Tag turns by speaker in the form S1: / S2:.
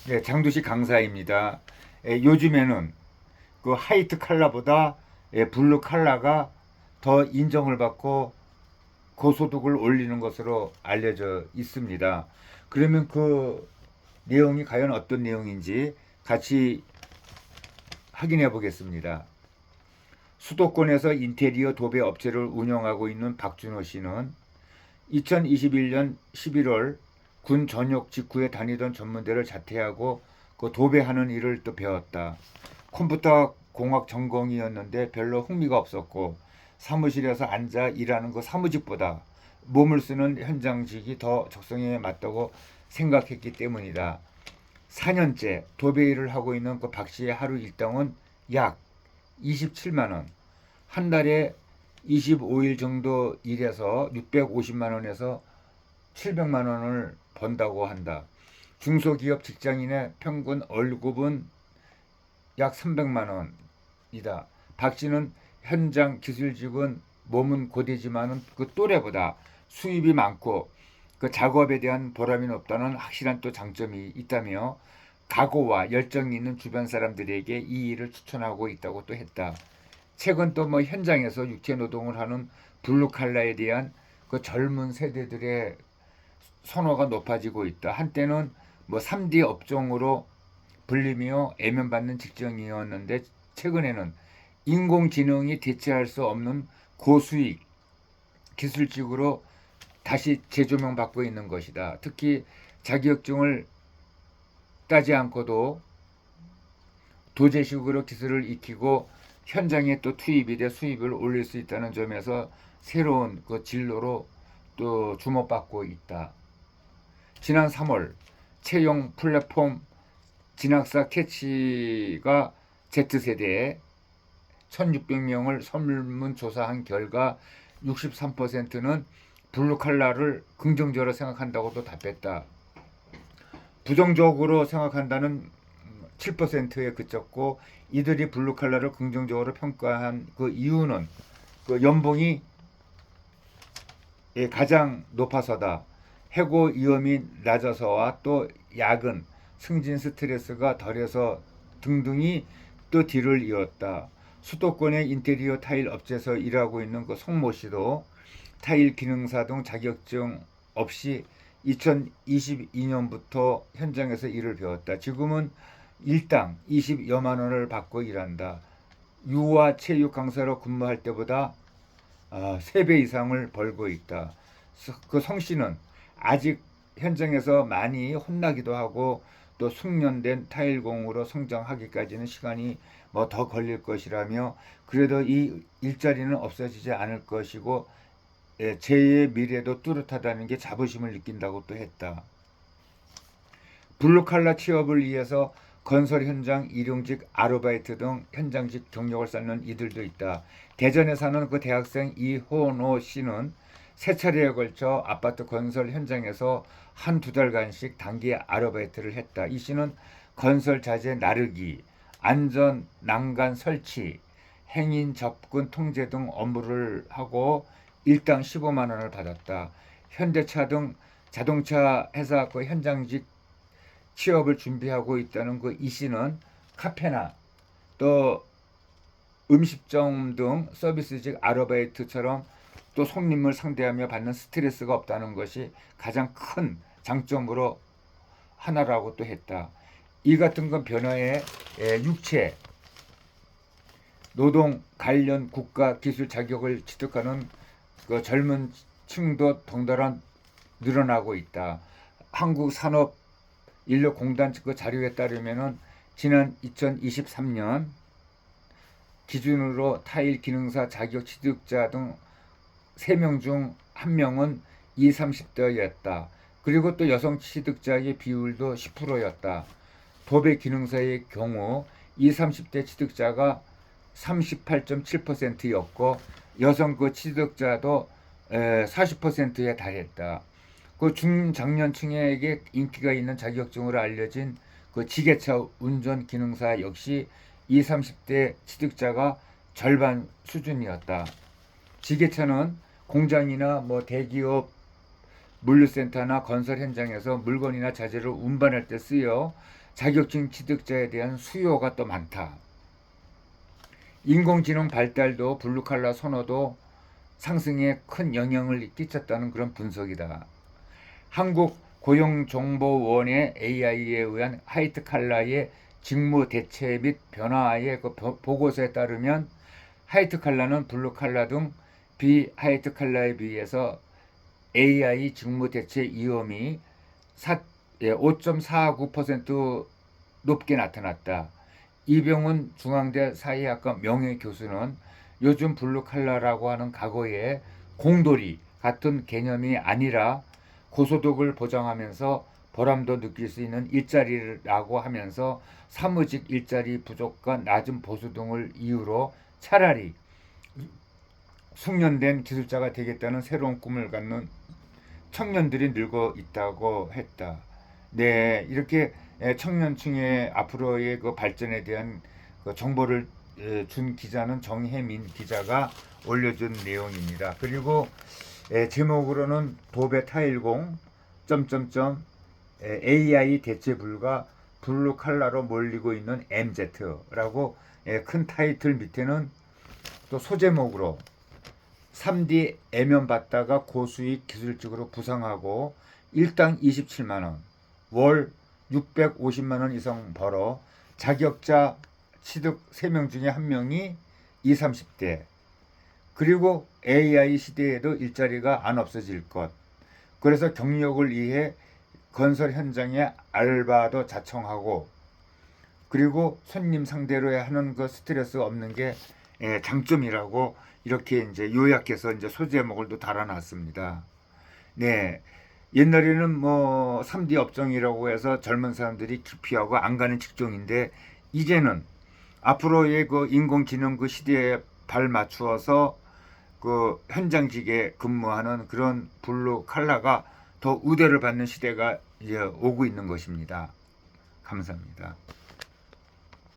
S1: 네, 장도시 강사입니다. 요즘에는 그 화이트 칼라보다 블루 칼라가 더 인정을 받고 고소득을 올리는 것으로 알려져 있습니다. 그러면 그 내용이 과연 어떤 내용인지 같이 확인해 보겠습니다. 수도권에서 인테리어 도배 업체를 운영하고 있는 박준호 씨는 2021년 11월 군 전역 직후에 다니던 전문대를 자퇴하고 그 도배하는 일을 또 배웠다. 컴퓨터 공학 전공이었는데 별로 흥미가 없었고 사무실에서 앉아 일하는 그 사무직보다 몸을 쓰는 현장직이 더 적성에 맞다고 생각했기 때문이다. 4년째 도배 일을 하고 있는 그 박 씨의 하루 일당은 약 27만 원. 한 달에 25일 정도 일해서 650만 원에서 700만 원을 번다고 한다. 중소기업 직장인의 평균 월급은 약 300만 원이다. 박 씨는 현장 기술직은 몸은 고되지만은 그 또래보다 수입이 많고 그 작업에 대한 보람이 높다는 확실한 또 장점이 있다며 각오와 열정이 있는 주변 사람들에게 이 일을 추천하고 있다고 또 했다. 최근 또 뭐 현장에서 육체 노동을 하는 블루 칼라에 대한 그 젊은 세대들의 선호가 높아지고 있다. 한때는 뭐 3D 업종으로 불리며 애면받는 직종이었는데 최근에는 인공지능이 대체할 수 없는 고수익 기술직으로 다시 재조명받고 있는 것이다. 특히 자격증을 따지 않고도 도제식으로 기술을 익히고 현장에 또 투입이 돼 수입을 올릴 수 있다는 점에서 새로운 그 진로로 또 주목받고 있다. 지난 3월 채용 플랫폼 진학사 캐치가 Z세대에 1600명을 설문조사한 결과 63%는 블루칼라를 긍정적으로 생각한다고도 답했다. 부정적으로 생각한다는 7%에 그쳤고 이들이 블루칼라를 긍정적으로 평가한 그 이유는 그 연봉이 가장 높아서다. 해고 위험이 낮아서와 또 야근, 승진 스트레스가 덜해서 등등이 또 뒤를 이었다. 수도권의 인테리어 타일 업체에서 일하고 있는 그 송모 씨도 타일 기능사 등 자격증 없이 2022년부터 현장에서 일을 배웠다. 지금은 일당 20여만 원을 받고 일한다. 유아 체육 강사로 근무할 때보다 3배 이상을 벌고 있다. 그 성 씨는 아직 현장에서 많이 혼나기도 하고 또 숙련된 타일공으로 성장하기까지는 시간이 뭐 더 걸릴 것이라며 그래도 이 일자리는 없어지지 않을 것이고 제2의 미래도 뚜렷하다는 게 자부심을 느낀다고 또 했다. 블루칼라 취업을 위해서 건설 현장 일용직 아르바이트 등 현장직 경력을 쌓는 이들도 있다. 대전에 사는 그 대학생 이호노 씨는 세 차례에 걸쳐 아파트 건설 현장에서 한두 달간씩 단기 아르바이트를 했다. 이 씨는 건설 자재 나르기, 안전 난간 설치, 행인 접근 통제 등 업무를 하고 일당 15만 원을 받았다. 현대차 등 자동차 회사 그 현장직 취업을 준비하고 있다는 그 이 씨는 카페나 또 음식점 등 서비스직 아르바이트처럼 또 손님을 상대하며 받는 스트레스가 없다는 것이 가장 큰 장점으로 하나라고 또 했다. 이 같은 건 변화의 육체, 노동 관련 국가 기술 자격을 취득하는 그 젊은 층도 덩달아 늘어나고 있다. 한국산업인력공단 그 자료에 따르면은 지난 2023년 기준으로 타일 기능사 자격 취득자 등 3명 중 1명은 20, 30대였다. 그리고 또 여성 취득자의 비율도 10%였다. 도배 기능사의 경우 20, 30대 취득자가 38.7%였고 여성 그 취득자도 40%에 달했다. 그 중장년층에게 인기가 있는 자격증으로 알려진 그 지게차 운전 기능사 역시 20, 30대 취득자가 절반 수준이었다. 지게차는 공장이나 뭐 대기업 물류센터나 건설 현장에서 물건이나 자재를 운반할 때 쓰여 자격증 취득자에 대한 수요가 또 많다. 인공지능 발달도 블루칼라 선호도 상승에 큰 영향을 끼쳤다는 그런 분석이다. 한국고용정보원의 AI에 의한 화이트 칼라의 직무 대체 및 변화의 그 보고서에 따르면 화이트 칼라는 블루 칼라 등 비화이트 칼라에 비해서 AI 직무 대체 위험이 5.49% 높게 나타났다. 이병훈 중앙대 사회학과 명예교수는 요즘 블루 칼라라고 하는 과거의 공돌이 같은 개념이 아니라 고소득을 보장하면서 보람도 느낄 수 있는 일자리라고 하면서 사무직 일자리 부족과 낮은 보수 등을 이유로 차라리 숙련된 기술자가 되겠다는 새로운 꿈을 갖는 청년들이 늘고 있다고 했다. 네, 이렇게 청년층의 앞으로의 그 발전에 대한 그 정보를 준 기자는 정혜민 기자가 올려준 내용입니다. 그리고 제목으로는 도배 타일공 AI 대체 불가 블루 칼라로 몰리고 있는 MZ라고 큰 타이틀 밑에는 또 소제목으로 3D 애면 받다가 고수익 기술직으로 부상하고 일당 27만원, 월 650만원 이상 벌어 자격자 취득 3명 중에 1명이 20, 30대. 그리고 AI 시대에도 일자리가 안 없어질 것. 그래서 경력을 위해 건설 현장에 알바도 자청하고, 그리고 손님 상대로 하는 그 스트레스 없는 게 장점이라고 이렇게 이제 요약해서 이제 소제목을 또 달아놨습니다. 네. 옛날에는 뭐 3D 업종이라고 해서 젊은 사람들이 기피하고 안 가는 직종인데, 이제는 앞으로의 그 인공지능 그 시대에 발 맞추어서 그 현장직에 근무하는 그런 블루 칼라가 더 우대를 받는 시대가 이제 오고 있는 것입니다. 감사합니다.